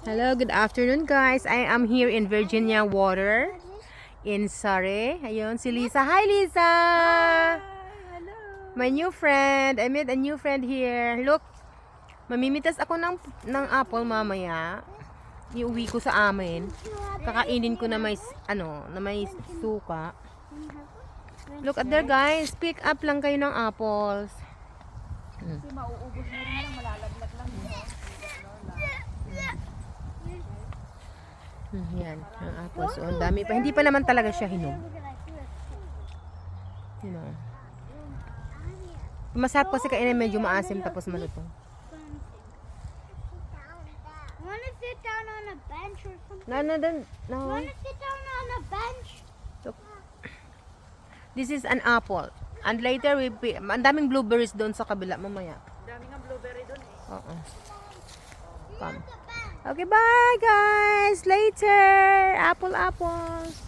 Hello, good afternoon guys. I am here in Virginia Water in Surrey. Ayun, si Lisa. Hi Lisa! Hello. My new friend. I met a new friend here. Look, mamimitas ako ng apple mamaya. Iuwi ko sa amin. Kakainin ko na may, na may suka. Look at there guys. Pick up lang kayo ng apples. Kasi mauubos mo rin lang, malalaglag lang yun. Yan, ang apples. So, ang dami pa. Hindi pa naman talaga siya hinog. You know. Masarap kasi kainin, medyo maasim tapos malutong. Wanna sit down on a bench or something? No. Wanna sit down on a bench? Look. This is an apple. And later, ang daming blueberries doon sa kabila. Mamaya. Dami nga blueberry doon eh. Oo. Come. Okay, bye guys. Later. Apples.